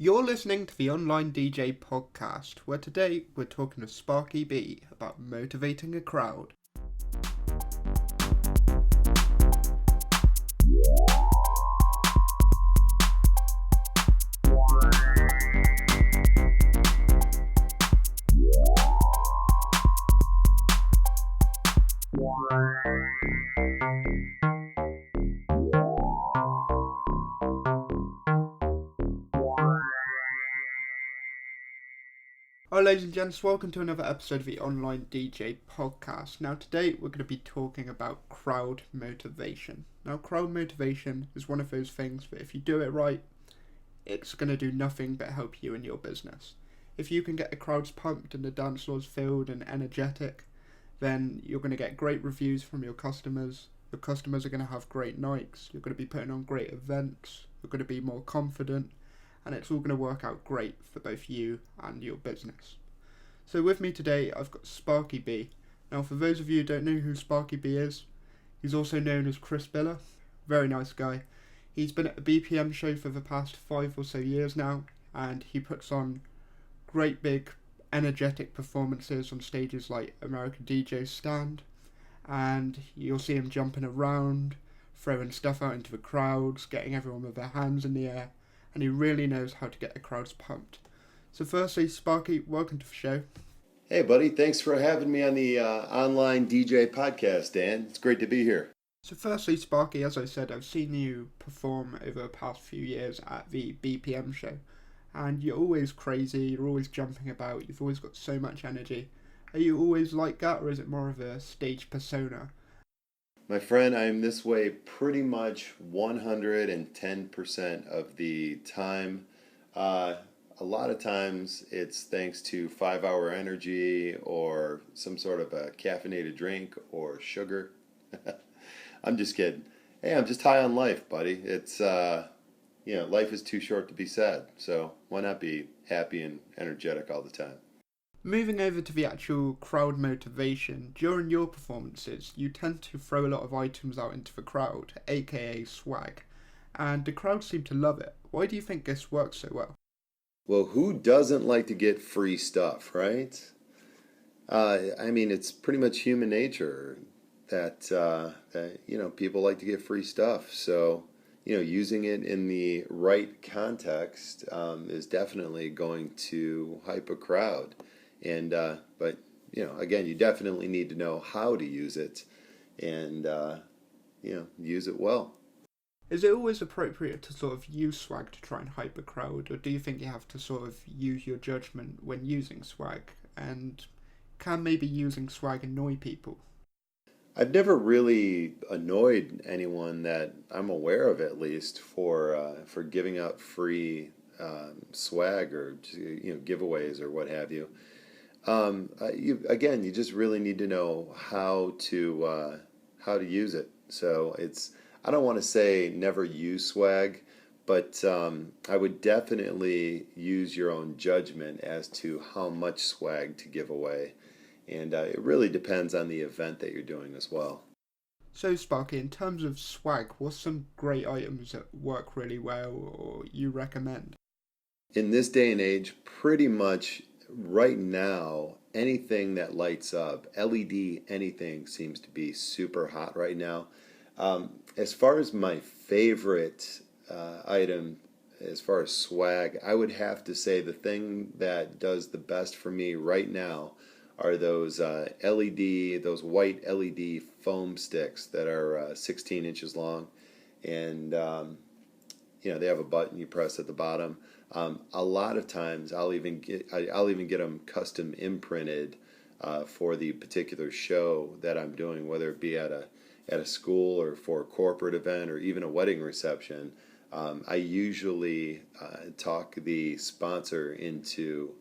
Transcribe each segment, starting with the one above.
You're listening to the Online DJ podcast, where today we're talking to Sparky B about motivating a crowd. Hello ladies and gents, welcome to another episode of the Online DJ podcast. Now today we're going to be talking about crowd motivation. Now crowd motivation is one of those things that if you do it right, it's going to do nothing but help you in your business. If you can get the crowds pumped and the dance floors filled and energetic, then you're going to get great reviews from your customers. Your customers are going to have great nights, you're going to be putting on great events, you're going to be more confident, and it's all going to work out great for both you and your business. So with me today, I've got Sparky B. Now, for those of you who don't know who Sparky B is, he's also known as Chris Biller. Very nice guy. He's been at the BPM Show for the past 5 or so years now, and he puts on great big, energetic performances on stages like American DJ Stand, and you'll see him jumping around, throwing stuff out into the crowds, getting everyone with their hands in the air, and he really knows how to get the crowds pumped. So firstly, Sparky, welcome to the show. Hey buddy, thanks for having me on the Online DJ podcast, Dan. It's great to be here. So firstly, Sparky, as I said, I've seen you perform over the past few years at the BPM Show, and you're always crazy, you're always jumping about, you've always got so much energy. Are you always like that, or is it more of a stage persona? My friend, I'm this way pretty much 110% of the time. A lot of times it's thanks to 5-hour energy or some sort of a caffeinated drink or sugar. I'm just kidding. Hey, I'm just high on life, buddy. It's, life is too short to be sad. So why not be happy and energetic all the time? Moving over to the actual crowd motivation, during your performances, you tend to throw a lot of items out into the crowd, AKA swag, and the crowd seem to love it. Why do you think this works so well? Well, who doesn't like to get free stuff, right? It's pretty much human nature that people like to get free stuff. So, using it in the right context is definitely going to hype a crowd. But again, you definitely need to know how to use it and, use it well. Is it always appropriate to sort of use swag to try and hype a crowd, or do you think you have to sort of use your judgment when using swag? And can maybe using swag annoy people? I've never really annoyed anyone that I'm aware of, at least, for giving out free swag or giveaways or what have you. You just really need to know how to use it. So I don't want to say never use swag, but I would definitely use your own judgment as to how much swag to give away. And it really depends on the event that you're doing as well. So Sparky, in terms of swag, what's some great items that work really well or you recommend? In this day and age, pretty much right now, anything that lights up, LED, anything seems to be super hot right now. As far as my favorite item, as far as swag, I would have to say the thing that does the best for me right now are those those white LED foam sticks that are 16 inches long, and they have a button you press at the bottom. A lot of times, I'll even get them custom imprinted for the particular show that I'm doing, whether it be at a school or for a corporate event or even a wedding reception. I usually talk the sponsor into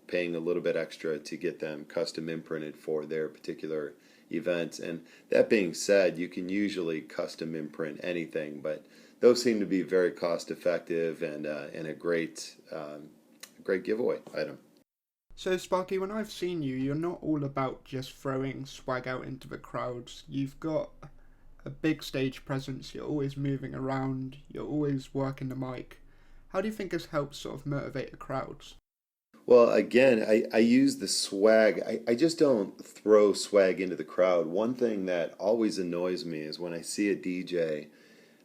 paying a little bit extra to get them custom imprinted for their particular event. And that being said, you can usually custom imprint anything, but those seem to be very cost effective and a great giveaway item. So Sparky, when I've seen you, you're not all about just throwing swag out into the crowds. You've got a big stage presence, you're always moving around, you're always working the mic, How do you think this helps sort of motivate the crowds? Well, again, I use the swag. I just don't throw swag into the crowd. One thing that always annoys me is when I see a DJ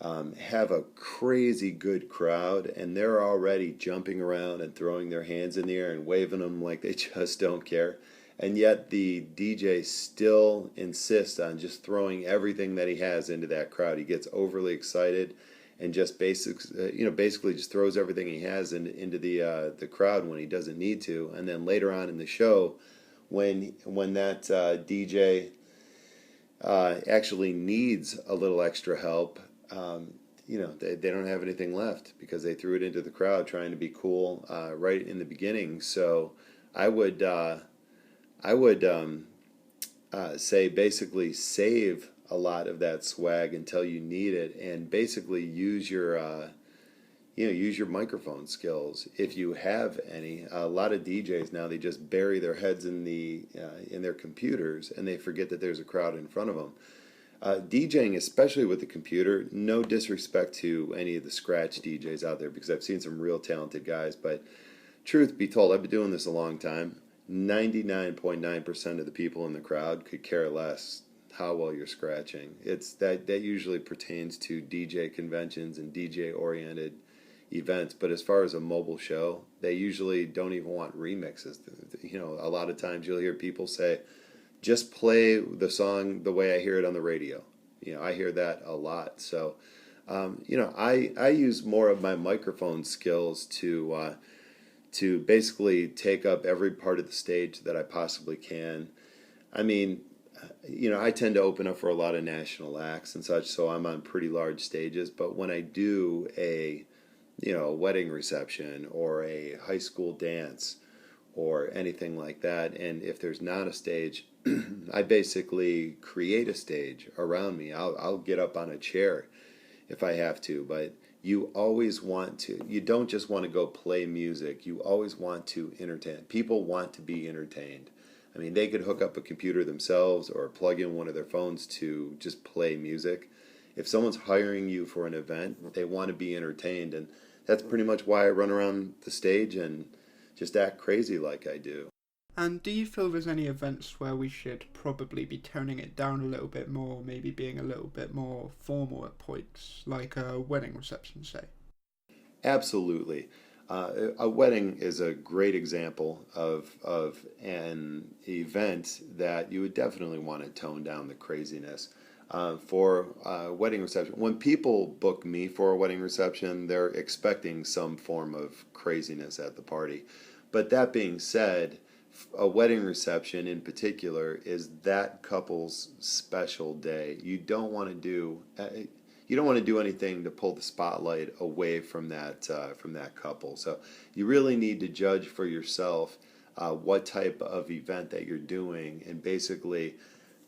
have a crazy good crowd and they're already jumping around and throwing their hands in the air and waving them like they just don't care. And yet the DJ still insists on just throwing everything that he has into that crowd. He gets overly excited and just basically just throws everything he has into the crowd when he doesn't need to. And then later on in the show, when that DJ actually needs a little extra help, they don't have anything left because they threw it into the crowd trying to be cool right in the beginning. So I would say basically save a lot of that swag until you need it, and basically use your microphone skills if you have any. A lot of DJs now, they just bury their heads in their computers and they forget that there's a crowd in front of them. DJing, especially with the computer, no disrespect to any of the scratch DJs out there, because I've seen some real talented guys, but truth be told, I've been doing this a long time. 99.9% of the people in the crowd could care less how well you're scratching. It's that usually pertains to DJ conventions and DJ oriented events, but as far as a mobile show, they usually don't even want remixes. A lot of times you'll hear people say, just play the song the way I hear it on the radio. I hear that a lot. So I use more of my microphone skills to basically take up every part of the stage that I possibly can. I mean, I tend to open up for a lot of national acts and such, so I'm on pretty large stages. But when I do a wedding reception or a high school dance or anything like that, and if there's not a stage, I basically create a stage around me. I'll get up on a chair if I have to, but you don't just want to go play music. You always want to entertain. People want to be entertained. I mean, they could hook up a computer themselves or plug in one of their phones to just play music. If someone's hiring you for an event, they want to be entertained, and that's pretty much why I run around the stage and just act crazy like I do. And do you feel there's any events where we should probably be toning it down a little bit more, maybe being a little bit more formal at points, like a wedding reception, say? Absolutely. A wedding is a great example of an event that you would definitely want to tone down the craziness. For a wedding reception, when people book me for a wedding reception, they're expecting some form of craziness at the party. But that being said, a wedding reception in particular is that couple's special day. You don't want to do anything to pull the spotlight away from that couple. So you really need to judge for yourself what type of event that you're doing, and basically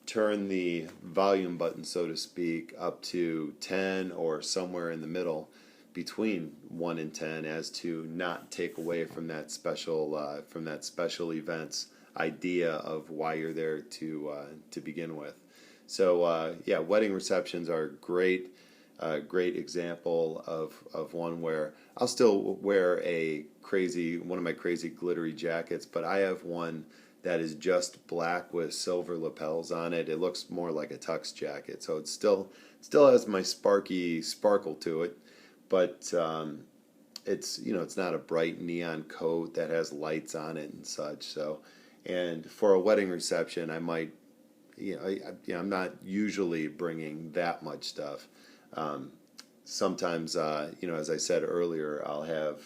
turn the volume button, so to speak, up to 10 or somewhere in the middle between 1 and 10, as to not take away from that special event's idea of why you're there to begin with. So wedding receptions are great example of one where I'll still wear one of my crazy glittery jackets, but I have one that is just black with silver lapels on it. It looks more like a tux jacket, so it still has my Sparky sparkle to it, but it's not a bright neon coat that has lights on it and such. So, and for a wedding reception, I might, I'm not usually bringing that much stuff. Sometimes, as I said earlier, I'll have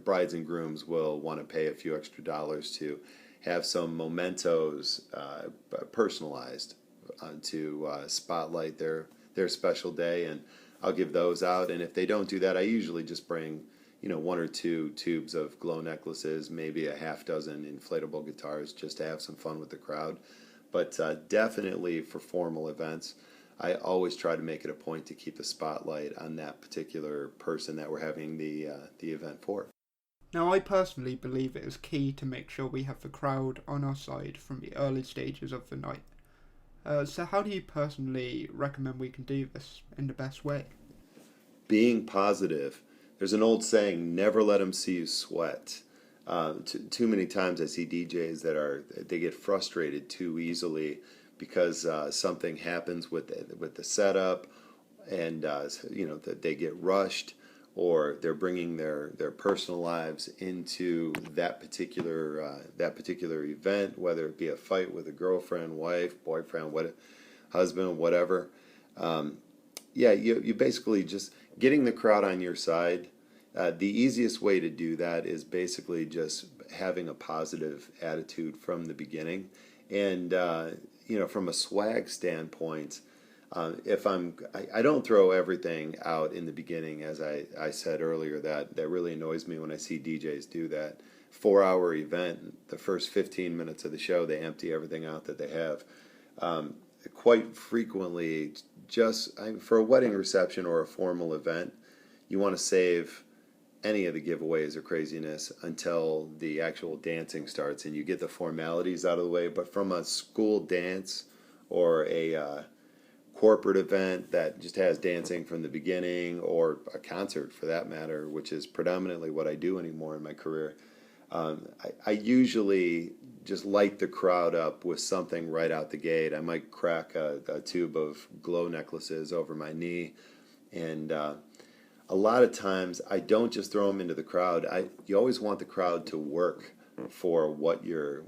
brides and grooms will want to pay a few extra dollars to have some mementos personalized to spotlight their special day, and I'll give those out. And if they don't do that, I usually just bring 1 or 2 tubes of glow necklaces, maybe a half dozen inflatable guitars, just to have some fun with the crowd. But definitely for formal events, I always try to make it a point to keep the spotlight on that particular person that we're having the event for. Now, I personally believe it is key to make sure we have the crowd on our side from the early stages of the night. So how do you personally recommend we can do this in the best way? Being positive. There's an old saying, never let them see you sweat. Too many times I see DJs they get frustrated too easily because something happens with the setup, and that they get rushed, or they're bringing their personal lives into that particular event, whether it be a fight with a girlfriend, wife, boyfriend, husband, whatever. You basically just getting the crowd on your side. The easiest way to do that is basically just having a positive attitude from the beginning, and from a swag standpoint, I don't throw everything out in the beginning, as I said earlier. That really annoys me when I see DJs do that. 4-hour event, the first 15 minutes of the show, they empty everything out that they have. Quite frequently, for a wedding reception or a formal event, you want to save any of the giveaways or craziness until the actual dancing starts and you get the formalities out of the way. But from a school dance or a corporate event that just has dancing from the beginning, or a concert for that matter, which is predominantly what I do anymore in my career, I usually just light the crowd up with something right out the gate. I might crack a tube of glow necklaces over my knee, and a lot of times I don't just throw them into the crowd. You always want the crowd to work for what you're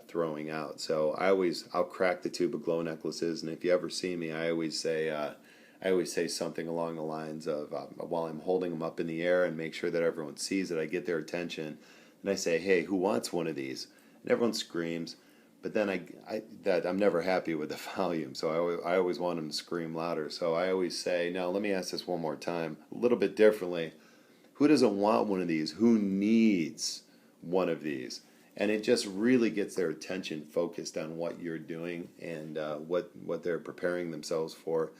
throwing out. So I'll crack the tube of glow necklaces, and if you ever see me, I always say something along the lines of, while I'm holding them up in the air and make sure that everyone sees it, I get their attention, and I say, "Hey, who wants one of these?" And everyone screams. But then I'm never happy with the volume, so I always want them to scream louder. So I always say, "Now let me ask this one more time, a little bit differently. Who doesn't want one of these? Who needs one of these?" And it just really gets their attention focused on what you're doing and what they're preparing themselves for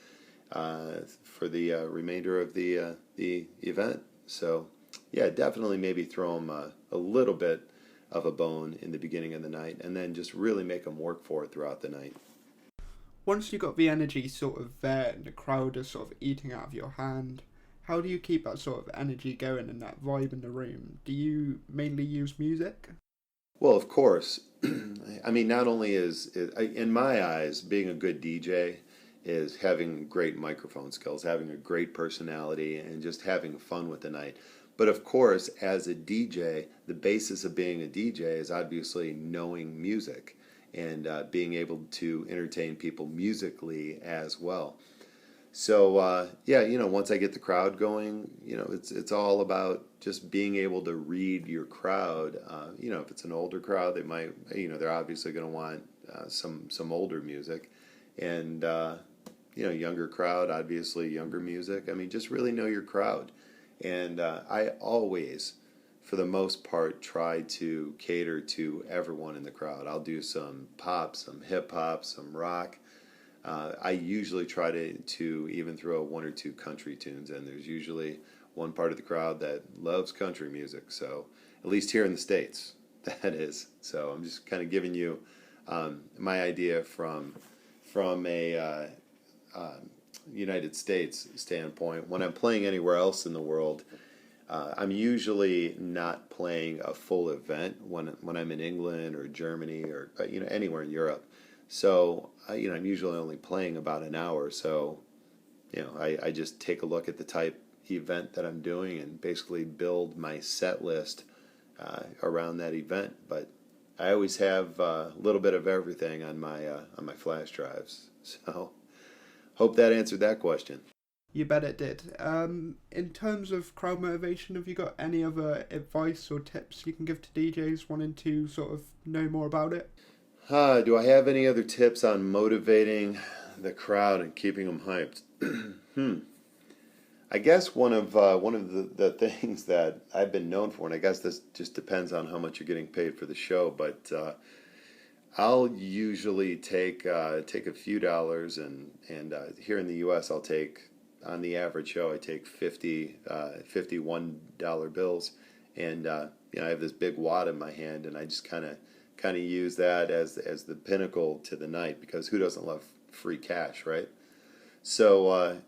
the remainder of the event. So yeah, definitely maybe throw them a little bit of a bone in the beginning of the night, and then just really make them work for it throughout the night. Once you got the energy sort of there and the crowd is sort of eating out of your hand, how do you keep that sort of energy going and that vibe in the room? Do you mainly use music? Well, of course. I mean, not only in my eyes, being a good DJ is having great microphone skills, having a great personality, and just having fun with the night. But of course, as a DJ, the basis of being a DJ is obviously knowing music and being able to entertain people musically as well. So once I get the crowd going, it's all about just being able to read your crowd. If it's an older crowd, they're obviously going to want some older music, and younger crowd, obviously younger music. I mean, just really know your crowd. And I always, for the most part, try to cater to everyone in the crowd. I'll do some pop, some hip hop, some rock. I usually try to even throw one or two country tunes in. There's usually one part of the crowd that loves country music. So at least here in the States, that is. So I'm just kind of giving you my idea from a United States standpoint. When I'm playing anywhere else in the world, I'm usually not playing a full event when I'm in England or Germany or anywhere in Europe. So I'm usually only playing about an hour. So I just take a look at the type event that I'm doing and basically build my set list around that event. But I always have a little bit of everything on my flash drives. So hope that answered that question. You bet it did. In terms of crowd motivation, have you got any other advice or tips you can give to DJs wanting to sort of know more about it? Do I have any other tips on motivating the crowd and keeping them hyped? I guess one of the things that I've been known for, and I guess this just depends on how much you're getting paid for the show, but I'll usually take a few dollars, and here in the U.S. I'll take, on the average show, I take 50 $1 bills, and I have this big wad in my hand, and I just kind of use that as the pinnacle to the night, because who doesn't love free cash, right? So,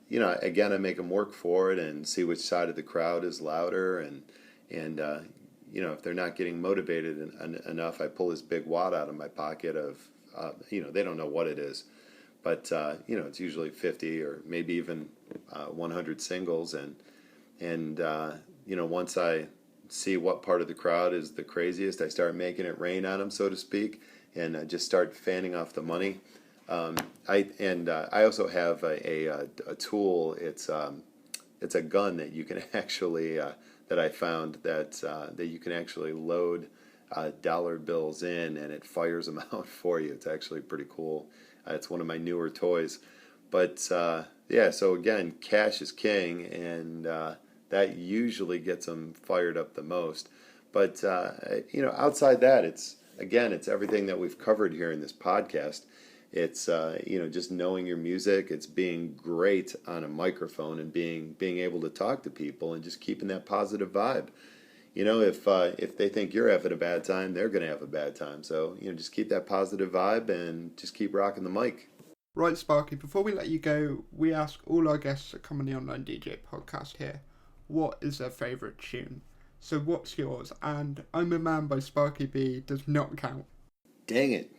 again, I make them work for it and see which side of the crowd is louder. And if they're not getting motivated enough, I pull this big wad out of my pocket of, they don't know what it is. But, it's usually 50 or maybe even 100 singles. And once I see what part of the crowd is the craziest, I start making it rain on them, so to speak, and just start fanning off the money. I also have a tool. It's a gun that you can actually that I found that you can actually load dollar bills in, and it fires them out for you. It's actually pretty cool. It's one of my newer toys. But so again, cash is king, and that usually gets them fired up the most. But outside that, it's everything that we've covered here in this podcast. It's just knowing your music. It's being great on a microphone and being able to talk to people and just keeping that positive vibe. If they think you're having a bad time, they're going to have a bad time. So just keep that positive vibe and just keep rocking the mic. Right, Sparky, before we let you go, we ask all our guests that come on the Online DJ podcast here, what is their favourite tune? So what's yours? And I'm a Man by Sparky B does not count. Dang it.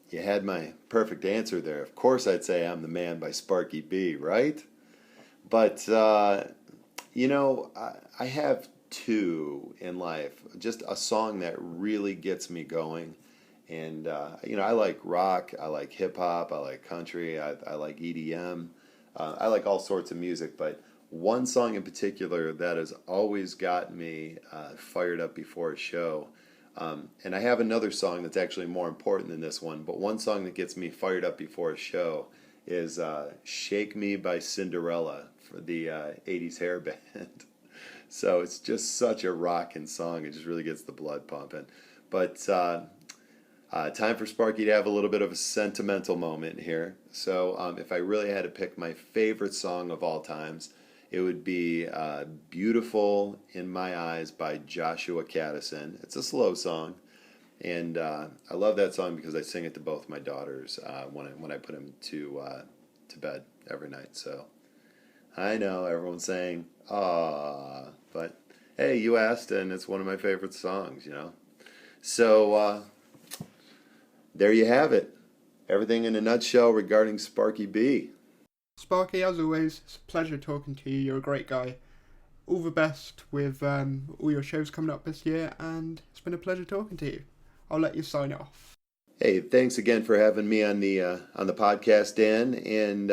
You had my perfect answer there. Of course I'd say I'm the Man by Sparky B, right? But, I have two in life. Just a song that really gets me going. And, I like rock, I like hip-hop, I like country, I like EDM. I like all sorts of music, but one song in particular that has always got me fired up before a show. And I have another song that's actually more important than this one, but one song that gets me fired up before a show is Shake Me by Cinderella for the 80s hair band. So it's just such a rockin' song. It just really gets the blood pumping. But time for Sparky to have a little bit of a sentimental moment here. So if I really had to pick my favorite song of all times, it would be Beautiful in My Eyes by Joshua Caddison. It's a slow song, and I love that song because I sing it to both my daughters when I put them to bed every night. So I know everyone's saying, "Ah," but hey, you asked, and it's one of my favorite songs, So there you have it. Everything in a nutshell regarding Sparky B. Sparky, as always, it's a pleasure talking to you. You're a great guy. All the best with all your shows coming up this year, and it's been a pleasure talking to you. I'll let you sign off. Hey, thanks again for having me on the podcast, Dan. And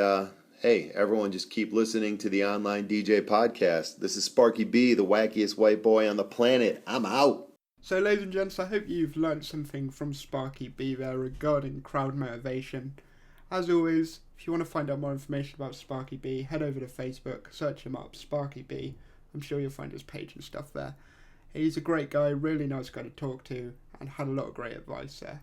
hey, everyone, just keep listening to the Online DJ podcast. This is Sparky B, the wackiest white boy on the planet. I'm out. So, ladies and gents, I hope you've learned something from Sparky B there regarding crowd motivation. As always, if you want to find out more information about Sparky B, head over to Facebook, search him up, Sparky B. I'm sure you'll find his page and stuff there. He's a great guy, really nice guy to talk to, and had a lot of great advice there.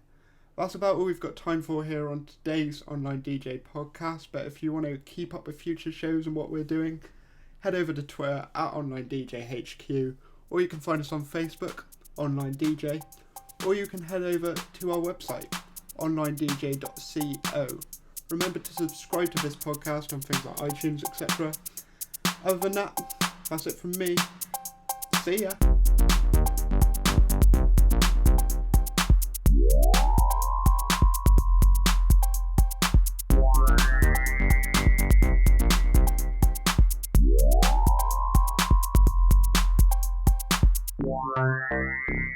That's about all we've got time for here on today's Online DJ podcast, but if you want to keep up with future shows and what we're doing, head over to Twitter at Online DJ HQ, or you can find us on Facebook, Online DJ, or you can head over to our website, onlinedj.co. Remember to subscribe to this podcast on things like iTunes, etc. Other than that, that's it from me. See ya. Bye.